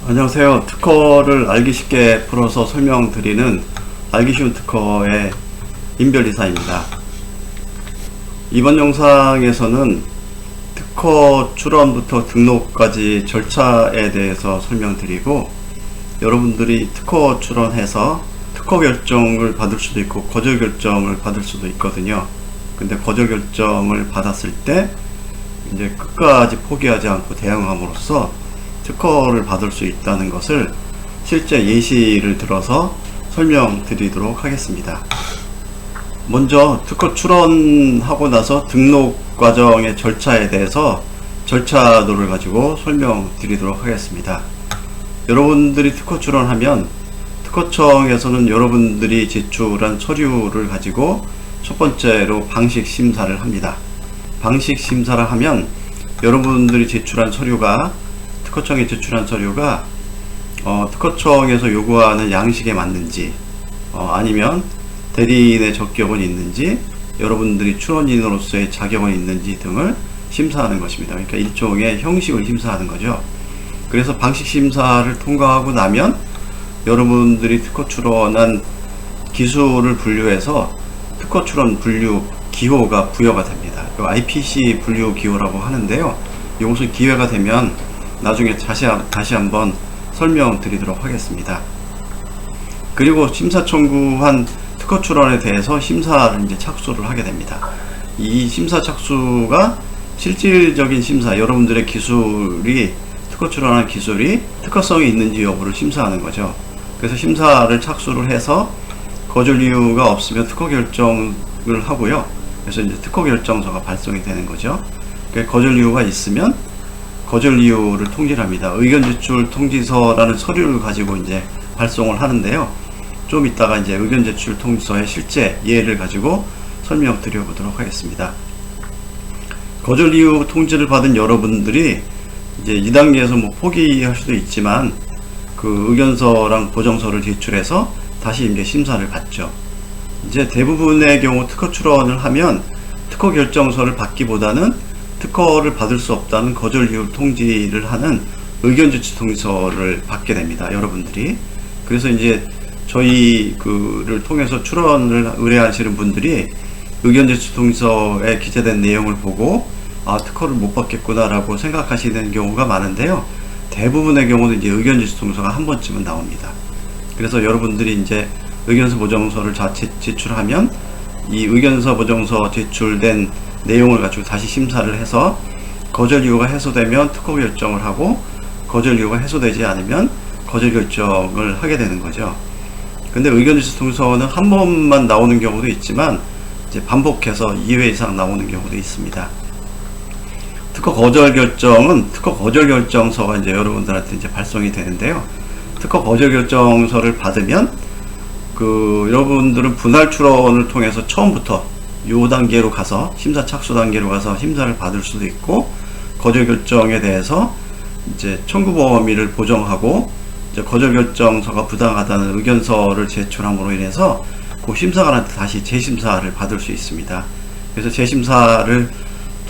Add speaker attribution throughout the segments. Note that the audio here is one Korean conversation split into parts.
Speaker 1: 안녕하세요. 특허를 알기 쉽게 풀어서 설명드리는 알기 쉬운 특허의 임별이사입니다. 이번 영상에서는 특허 출원부터 등록까지 절차에 대해서 설명드리고, 여러분들이 특허 출원해서 특허 결정을 받을 수도 있고 거절 결정을 받을 수도 있거든요. 근데 거절 결정을 받았을 때 이제 끝까지 포기하지 않고 대응함으로써 특허를 받을 수 있다는 것을 실제 예시를 들어서 설명드리도록 하겠습니다. 먼저 특허 출원하고 나서 등록 과정의 절차에 대해서 절차도를 가지고 설명드리도록 하겠습니다. 여러분들이 특허 출원하면 특허청에서는 여러분들이 제출한 서류를 가지고 첫 번째로 방식 심사를 합니다. 방식 심사를 하면 여러분들이 제출한 서류가 특허청에 제출한 서류가 특허청에서 요구하는 양식에 맞는지, 아니면 대리인의 적격은 있는지, 여러분들이 출원인으로서의 자격은 있는지 등을 심사하는 것입니다. 그러니까 일종의 형식을 심사하는 거죠. 그래서 방식 심사를 통과하고 나면 여러분들이 특허 출원한 기술을 분류해서 특허 출원 분류 기호가 부여가 됩니다. IPC 분류 기호라고 하는데요. 이것은 기회가 되면 나중에 다시 한번 설명드리도록 하겠습니다. 그리고 심사 청구한 특허 출원에 대해서 심사를 이제 착수를 하게 됩니다. 이 심사 착수가 실질적인 심사, 여러분들의 기술이 특허 출원한 기술이 특허성이 있는지 여부를 심사하는 거죠. 그래서 심사를 착수를 해서 거절 이유가 없으면 특허 결정을 하고요. 그래서 이제 특허 결정서가 발송이 되는 거죠. 그러니까 거절 이유가 있으면 거절 이유를 통지합니다. 의견 제출 통지서라는 서류를 가지고 이제 발송을 하는데요. 좀 이따가 이제 의견 제출 통지서의 실제 예를 가지고 설명드려 보도록 하겠습니다. 거절 이유 통지를 받은 여러분들이 이제 2단계에서 뭐 포기할 수도 있지만 그 의견서랑 보정서를 제출해서 다시 이제 심사를 받죠. 이제 대부분의 경우 특허 출원을 하면 특허 결정서를 받기보다는 특허를 받을 수 없다는 거절 이유 통지를 하는 의견 제출 통지서를 받게 됩니다. 여러분들이. 그래서 이제 저희 그를 통해서 출원을 의뢰하시는 분들이 의견 제출 통지서에 기재된 내용을 보고 특허를 못 받겠구나 라고 생각하시는 경우가 많은데요. 대부분의 경우는 이제 의견 제출 통지서가 한 번쯤은 나옵니다. 그래서 여러분들이 이제 의견서 보정서를 제출하면 이 의견서 보정서 제출된 내용을 가지고 다시 심사를 해서 거절 이유가 해소되면 특허 결정을 하고, 거절 이유가 해소되지 않으면 거절 결정을 하게 되는 거죠. 근데 의견 제출 통지서는 한 번만 나오는 경우도 있지만 이제 반복해서 2회 이상 나오는 경우도 있습니다. 특허 거절 결정은 특허 거절 결정서가 이제 여러분들한테 이제 발송이 되는데요. 특허 거절 결정서를 받으면 여러분들은 분할 출원을 통해서 처음부터 요 단계로 가서 심사 착수 단계로 가서 심사를 받을 수도 있고, 거절 결정에 대해서 이제 청구 범위를 보정하고 이제 거절 결정서가 부당하다는 의견서를 제출함으로 인해서 그 심사관한테 다시 재심사를 받을 수 있습니다. 그래서 재심사를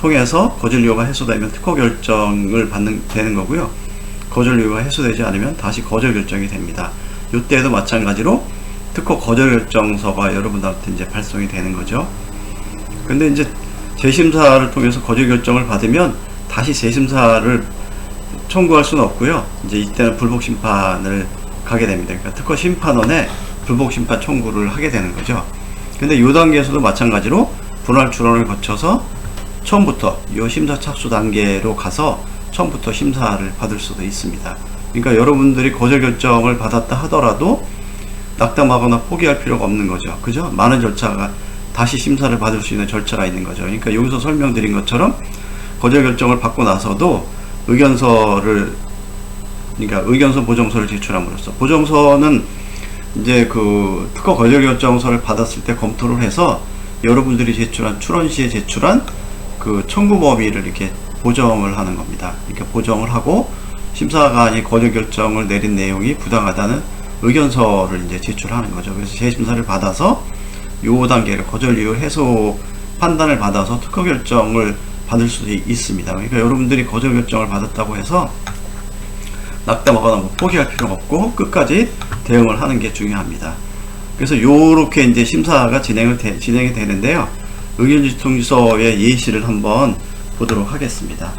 Speaker 1: 통해서 거절 이유가 해소되면 특허 결정을 되는 거고요. 거절 이유가 해소되지 않으면 다시 거절 결정이 됩니다. 이때도 마찬가지로 특허 거절 결정서가 여러분들한테 이제 발송이 되는 거죠. 근데 이제 재심사를 통해서 거절 결정을 받으면 다시 재심사를 청구할 수는 없고요. 이제 이때는 불복 심판을 가게 됩니다. 그러니까 특허 심판원에 불복 심판 청구를 하게 되는 거죠. 근데 이 단계에서도 마찬가지로 분할 출원을 거쳐서 처음부터 이 심사 착수 단계로 가서 처음부터 심사를 받을 수도 있습니다. 그러니까 여러분들이 거절 결정을 받았다 하더라도 낙담하거나 포기할 필요가 없는 거죠. 그죠? 많은 절차가 다시 심사를 받을 수 있는 절차가 있는 거죠. 그러니까 여기서 설명드린 것처럼 거절 결정을 받고 나서도 의견서 보정서를 제출함으로써, 보정서는 이제 그 특허 거절 결정서를 받았을 때 검토를 해서 여러분들이 제출한 출원 시에 제출한 그 청구 범위를 이렇게 보정을 하는 겁니다. 이렇게 보정을 하고 심사관이 거절 결정을 내린 내용이 부당하다는 의견서를 이제 제출하는 거죠. 그래서 재심사를 받아서 요 단계를 거절 이유 해소 판단을 받아서 특허 결정을 받을 수도 있습니다. 그러니까 여러분들이 거절 결정을 받았다고 해서 낙담하거나 뭐 포기할 필요가 없고 끝까지 대응을 하는 게 중요합니다. 그래서 요렇게 이제 심사가 진행이 되는데요. 의견주시 통지서의 예시를 한번 보도록 하겠습니다.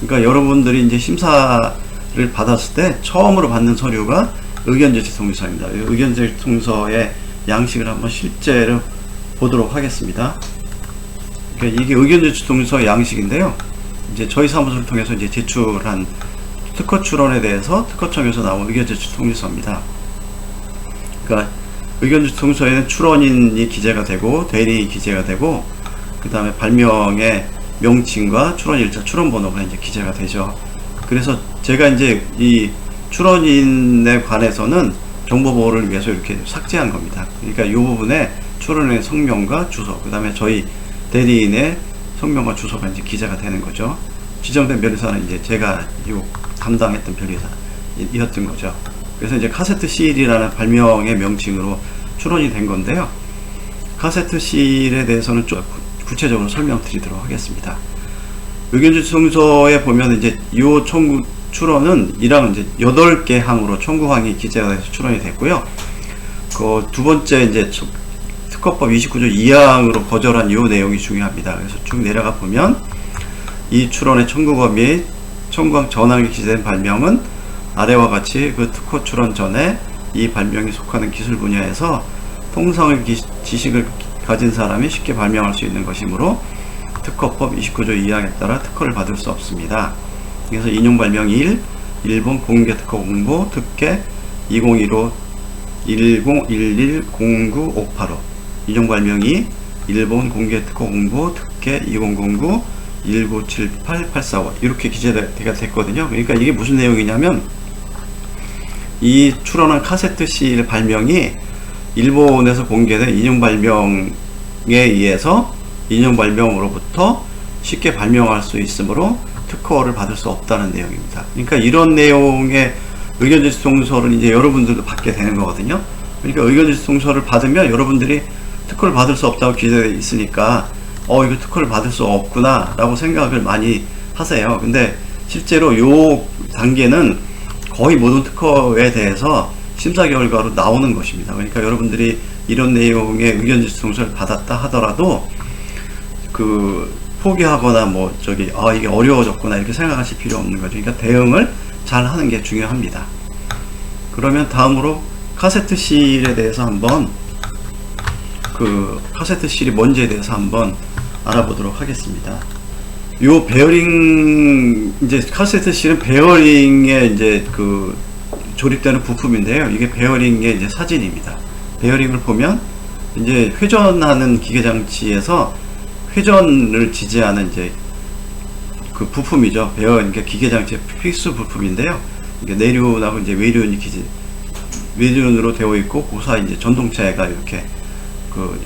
Speaker 1: 그러니까 여러분들이 이제 심사를 받았을 때 처음으로 받는 서류가 의견주시 통지서입니다. 의견주시 통지서의 양식을 한번 실제로 보도록 하겠습니다. 그러니까 이게 의견주시 통지서 양식인데요. 이제 저희 사무소를 통해서 이제 제출한 특허 출원에 대해서 특허청에서 나온 의견주시 통지서입니다. 그러니까 의견주시 통지서에는 출원인이 기재가 되고 대리인이 기재가 되고 그 다음에 발명의 명칭과 출원일자, 출원번호가 이제 기재가 되죠. 그래서 제가 이제 이 출원인에 관해서는 정보보호를 위해서 이렇게 삭제한 겁니다. 그러니까 이 부분에 출원인의 성명과 주소, 그 다음에 저희 대리인의 성명과 주소가 이제 기재가 되는 거죠. 지정된 변리사는 이제 제가 요 담당했던 변리사였던 거죠. 그래서 이제 카세트 실이라는 발명의 명칭으로 출원이 된 건데요. 카세트 실에 대해서는 좀 구체적으로 설명드리도록 하겠습니다. 의견주시 통지서에 보면 이제 요 청구 출원은 이랑 이제 8개 항으로 청구항이 기재가 돼서 출원이 됐고요. 그 두 번째 이제 특허법 29조 2항으로 거절한 요 내용이 중요합니다. 그래서 쭉 내려가 보면 이 출원의 청구거 및 청구항 전항에 기재된 발명은 아래와 같이 그 특허 출원 전에 이 발명이 속하는 기술 분야에서 통상의 지식을 가진 사람이 쉽게 발명할 수 있는 것이므로 특허법 29조 2항에 따라 특허를 받을 수 없습니다. 그래서 인용 발명 1, 일본 공개 특허 공보 특계 2015 101109-585 인용 발명 2, 일본 공개 특허 공보 특계 2009 1978845 이렇게 기재가 됐거든요. 그러니까 이게 무슨 내용이냐면 이 출원한 카세트 실 발명이 일본에서 공개된 인용 발명에 의해서 인용 발명으로부터 쉽게 발명할 수 있으므로 특허를 받을 수 없다는 내용입니다. 그러니까 이런 내용의 의견주시 통지서를 이제 여러분들도 받게 되는 거거든요. 그러니까 의견주시 통지서를 받으면 여러분들이 특허를 받을 수 없다고 기재되어 있으니까 이거 특허를 받을 수 없구나 라고 생각을 많이 하세요. 근데 실제로 요 단계는 거의 모든 특허에 대해서 심사 결과로 나오는 것입니다. 그러니까 여러분들이 이런 내용의 의견주시 통지서를 받았다 하더라도 포기하거나 이게 어려워졌구나 이렇게 생각하실 필요 없는 거죠. 그러니까 대응을 잘 하는 게 중요합니다. 그러면 다음으로 카세트 실에 대해서 한번 카세트 실이 뭔지에 대해서 한번 알아보도록 하겠습니다. 요 베어링, 이제 카세트 실은 베어링에 이제 조립되는 부품인데요. 이게 베어링의 이제 사진입니다. 베어링을 보면 이제 회전하는 기계장치에서 회전을 지지하는 이제 부품이죠. 그러니까 기계장치의 필수 부품인데요. 이게 내륜하고 이제 외륜으로 되어 있고, 그 사이 이제 전동체가 이렇게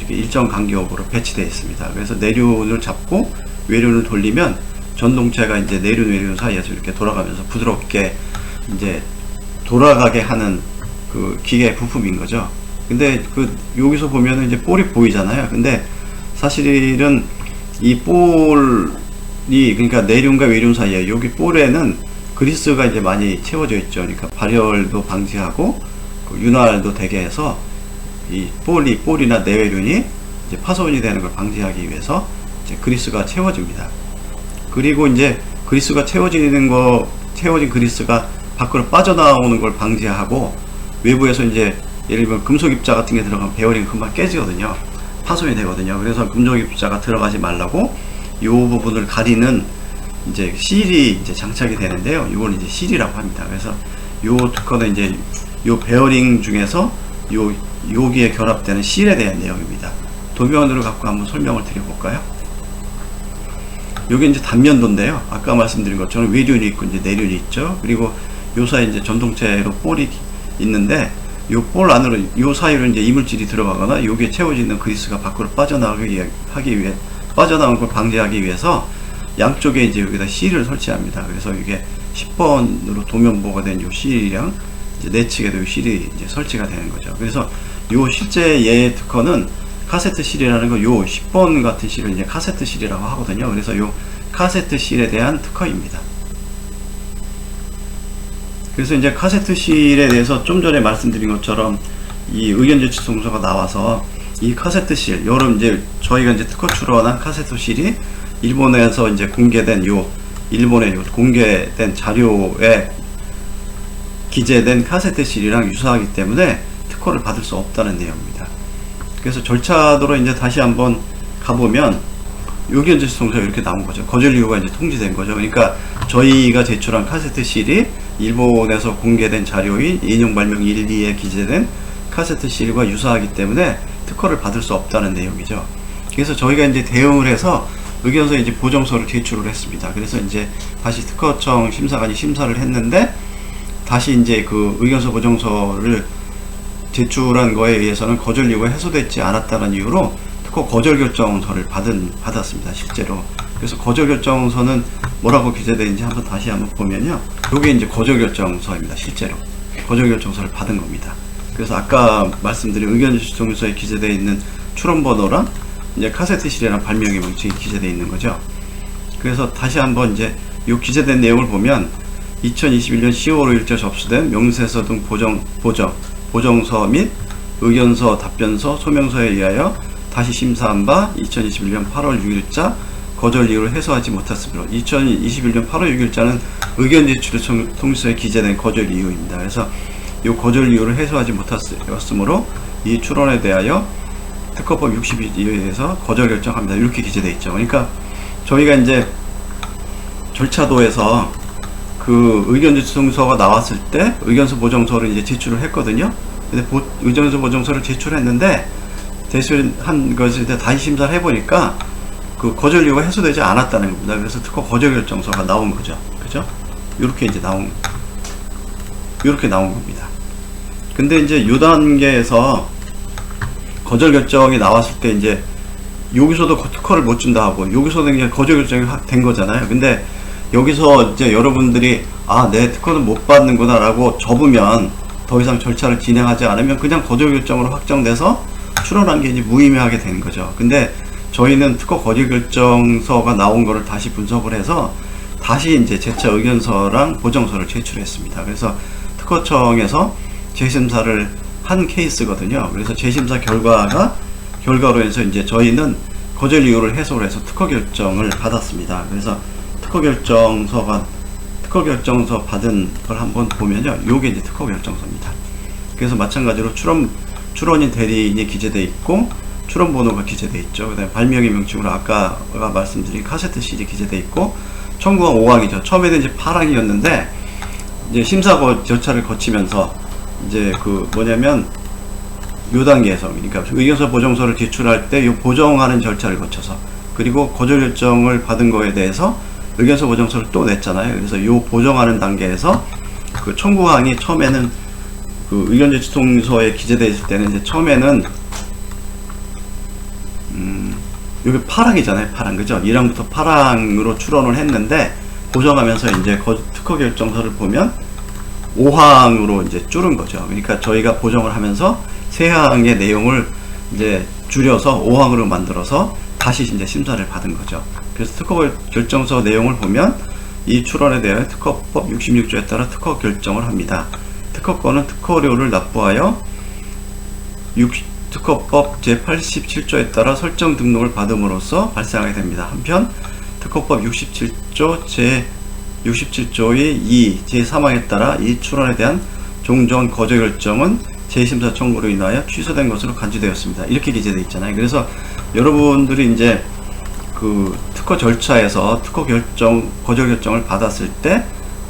Speaker 1: 일정 간격으로 배치되어 있습니다. 그래서 내륜을 잡고 외륜을 돌리면 전동체가 이제 내륜, 외륜 사이에서 이렇게 돌아가면서 부드럽게 이제 돌아가게 하는 기계 부품인 거죠. 근데 여기서 보면은 이제 볼이 보이잖아요. 근데 사실은 이 볼이, 그러니까 내륜과 외륜 사이에 여기 볼에는 그리스가 이제 많이 채워져 있죠. 그러니까 발열도 방지하고 윤활도 되게 해서 이 볼이나 내외륜이 이제 파손이 되는 걸 방지하기 위해서 이제 그리스가 채워집니다. 그리고 이제 그리스가 채워진 그리스가 밖으로 빠져나오는 걸 방지하고, 외부에서 이제 예를 들면 금속 입자 같은 게 들어가면 베어링 금방 깨지거든요. 파손이 되거든요. 그래서 금속 입자가 들어가지 말라고 이 부분을 가리는 이제 실이 이제 장착이 되는데요. 이걸 이제 실이라고 합니다. 그래서 요 특허는 이제 요 베어링 중에서 여기에 결합되는 실에 대한 내용입니다. 도면으로 갖고 한번 설명을 드려볼까요? 여기 이제 단면도인데요. 아까 말씀드린 것처럼 외륜이 있고 이제 내륜이 있죠. 그리고 요 사이에 이제 전동체로 볼이 있는데, 요 볼 안으로, 요 사이로 이제 이물질이 들어가거나 여기에 채워지는 그리스가 밖으로 빠져나오는 걸 방지하기 위해서 양쪽에 이제 여기다 실을 설치합니다. 그래서 이게 10번으로 도면보가 된 요 실이랑 이제 내측에도 요 실이 이제 설치가 되는 거죠. 그래서 요 실제 얘 특허는 카세트 실이라는 거, 요 10번 같은 실을 이제 카세트 실이라고 하거든요. 그래서 요 카세트 실에 대한 특허입니다. 그래서 이제 카세트실에 대해서 좀 전에 말씀드린 것처럼 이 의견 제출 통서가 나와서 이 카세트실, 여러분 이제 저희가 이제 특허 출원한 카세트실이 일본에서 이제 공개된 일본의 공개된 자료에 기재된 카세트실이랑 유사하기 때문에 특허를 받을 수 없다는 내용입니다. 그래서 절차도로 이제 다시 한번 가보면 의견 제출 통서가 이렇게 나온 거죠. 거절 이유가 이제 통지된 거죠. 그러니까 저희가 제출한 카세트실이 일본에서 공개된 자료인 인용 발명 1, 2에 기재된 카세트실과 유사하기 때문에 특허를 받을 수 없다는 내용이죠. 그래서 저희가 이제 대응을 해서 의견서 이제 보정서를 제출을 했습니다. 그래서 이제 다시 특허청 심사관이 심사를 했는데 다시 이제 그 의견서 보정서를 제출한 거에 의해서는 거절 이유가 해소되지 않았다는 이유로 특허 거절 결정서를 받았습니다. 실제로. 그래서 거절 결정서는 뭐라고 기재되어 있는지 다시 한번 보면요. 이게 이제 거절 결정서입니다. 실제로. 거절 결정서를 받은 겁니다. 그래서 아까 말씀드린 의견 제출 통지서에 기재되어 있는 출원 번호랑 이제 카세트실이랑 발명의 명칭이 기재되어 있는 거죠. 그래서 다시 한번 이제 이 기재된 내용을 보면 2021년 10월 5일자 접수된 명세서 등 보정서 및 의견서, 답변서, 소명서에 의하여 다시 심사한 바 2021년 8월 6일자 거절 이유를 해소하지 못했으므로 2021년 8월 6일자는 의견 제출 통지서에 기재된 거절 이유입니다. 그래서 이 거절 이유를 해소하지 못했으므로 이 출원에 대하여 특허법 62조에 대해서 거절 결정합니다. 이렇게 기재되어 있죠. 그러니까 저희가 이제 절차도에서 그 의견 제출 통지서가 나왔을 때 의견서 보정서를 이제 제출을 했거든요. 근데 의견서 보정서를 제출했는데 제출한 것을 이제 다시 심사를 해보니까 그 거절 이유가 해소되지 않았다는 겁니다. 그래서 특허 거절 결정서가 나온 거죠. 그죠? 이렇게 이제 이렇게 나온 겁니다. 근데 이제 이 단계에서 거절 결정이 나왔을 때 이제 여기서도 특허를 못 준다 하고 여기서도 이제 거절 결정이 된 거잖아요. 근데 여기서 이제 여러분들이 내 특허는 못 받는구나 라고 접으면 더 이상 절차를 진행하지 않으면 그냥 거절 결정으로 확정돼서 출원한 게 이제 무의미하게 되는 거죠. 근데 저희는 특허 거절 결정서가 나온 거를 다시 분석을 해서 다시 이제 재차 의견서랑 보정서를 제출했습니다. 그래서 특허청에서 재심사를 한 케이스거든요. 그래서 재심사 결과로 해서 이제 저희는 거절 이유를 해소를 해서 특허 결정을 받았습니다. 그래서 특허 결정서 받은 걸 한번 보면요. 요게 이제 특허 결정서입니다. 그래서 마찬가지로 출원인 대리인이 기재되어 있고 출원 번호가 기재되어 있죠. 그 다음에 발명의 명칭으로 아까 말씀드린 카세트실이 기재되어 있고 청구한 5항이죠. 처음에는 이제 8항이었는데 이제 심사 절차를 거치면서 이제 요 단계에서 그러니까 의견서 보정서를 제출할 때 요 보정하는 절차를 거쳐서 그리고 거절 결정을 받은 거에 대해서 의견서 보정서를 또 냈잖아요. 그래서 요 보정하는 단계에서 그 청구항이 처음에는 그 의견 제출 통지서에 기재되어 있을 때는 이제 처음에는 여기 8항이잖아요. 8항 그죠? 1항부터 8항으로 출원을 했는데 보정하면서 이제 특허 결정서를 보면 5항으로 이제 줄은 거죠. 그러니까 저희가 보정을 하면서 3항의 내용을 이제 줄여서 5항으로 만들어서 다시 이제 심사를 받은 거죠. 그래서 특허 결정서 내용을 보면 이 출원에 대한 특허법 66조에 따라 특허 결정을 합니다. 특허권은 특허료를 납부하여 특허법 제87조에 따라 설정 등록을 받음으로써 발생하게 됩니다. 한편 특허법 67조의 2 제3항에 따라 이 출원에 대한 종전 거절 결정은 재심사 청구로 인하여 취소된 것으로 간주되었습니다. 이렇게 기재되어 있잖아요. 그래서 여러분들이 이제 그 특허 절차에서 특허 거절 결정을 받았을 때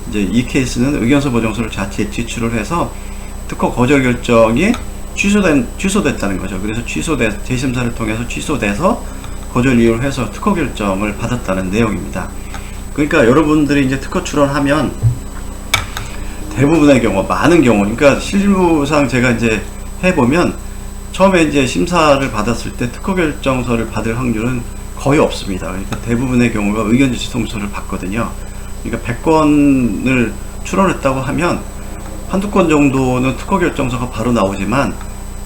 Speaker 1: 이제 이 케이스는 의견서 보정서를 자체 제출을 해서 특허 거절 결정이 취소됐다는 거죠. 그래서 재심사를 통해서 취소돼서 거절 이유를 해서 특허 결정을 받았다는 내용입니다. 그러니까 여러분들이 이제 특허 출원하면 대부분의 경우, 많은 경우, 그러니까 실무상 제가 이제 해보면 처음에 이제 심사를 받았을 때 특허 결정서를 받을 확률은 거의 없습니다. 그러니까 대부분의 경우가 의견 제출 통지서를 받거든요. 그러니까 100건을 출원했다고 하면 한두 건 정도는 특허 결정서가 바로 나오지만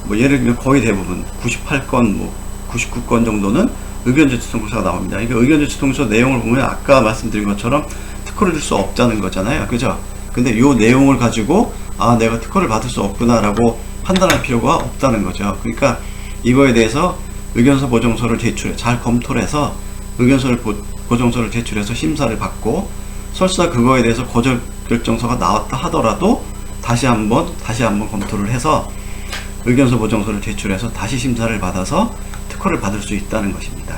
Speaker 1: 뭐 예를 들면 거의 대부분 98건, 99건 정도는 의견 제출 통지서가 나옵니다. 그러니까 의견 제출 통지서 내용을 보면 아까 말씀드린 것처럼 특허를 줄 수 없다는 거잖아요. 그죠? 근데 요 내용을 가지고 아, 내가 특허를 받을 수 없구나 라고 판단할 필요가 없다는 거죠. 그러니까 이거에 대해서 의견서 보정서를 제출해 잘 검토를 해서 보정서를 제출해서 심사를 받고, 설사 그거에 대해서 거절 결정서가 나왔다 하더라도 다시 한번 검토를 해서 의견서 보정서를 제출해서 다시 심사를 받아서 특허를 받을 수 있다는 것입니다.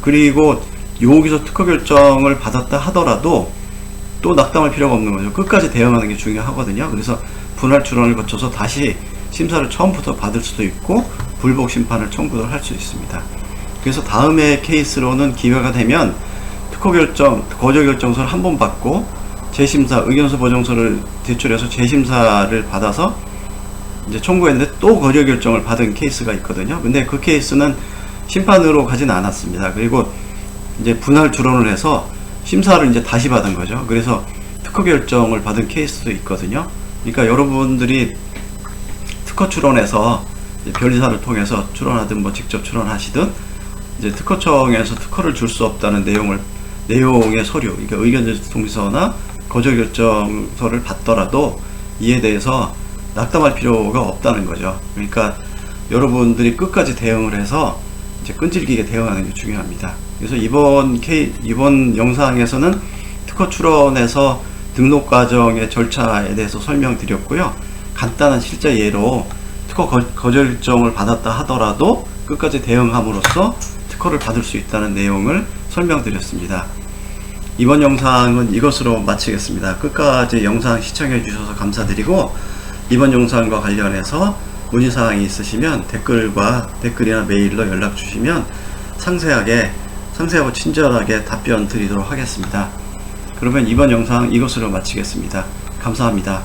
Speaker 1: 그리고 여기서 특허 결정을 받았다 하더라도 또 낙담할 필요가 없는 거죠. 끝까지 대응하는 게 중요하거든요. 그래서 분할 출원을 거쳐서 다시 심사를 처음부터 받을 수도 있고 불복 심판을 청구를 할 수 있습니다. 그래서 다음에 케이스로는 기회가 되면 특허 결정, 거절 결정서를 한 번 받고 재심사, 의견서 보정서를 제출해서 재심사를 받아서 이제 청구했는데 또 거절 결정을 받은 케이스가 있거든요. 근데 그 케이스는 심판으로 가진 않았습니다. 그리고 이제 분할 출원을 해서 심사를 이제 다시 받은 거죠. 그래서 특허 결정을 받은 케이스도 있거든요. 그러니까 여러분들이 특허 출원해서 변리사를 통해서 출원하든 뭐 직접 출원하시든 이제 특허청에서 특허를 줄 수 없다는 내용의 서류, 그러니까 의견 동의서나 거절 결정서를 받더라도 이에 대해서 낙담할 필요가 없다는 거죠. 그러니까 여러분들이 끝까지 대응을 해서 이제 끈질기게 대응하는 게 중요합니다. 그래서 이번 영상에서는 특허 출원에서 등록 과정의 절차에 대해서 설명드렸고요. 간단한 실제 예로 특허 거절 결정을 받았다 하더라도 끝까지 대응함으로써 특허를 받을 수 있다는 내용을 설명드렸습니다. 이번 영상은 이것으로 마치겠습니다. 끝까지 영상 시청해 주셔서 감사드리고, 이번 영상과 관련해서 문의사항이 있으시면 댓글이나 메일로 연락 주시면 상세하고 친절하게 답변 드리도록 하겠습니다. 그러면 이번 영상 이것으로 마치겠습니다. 감사합니다.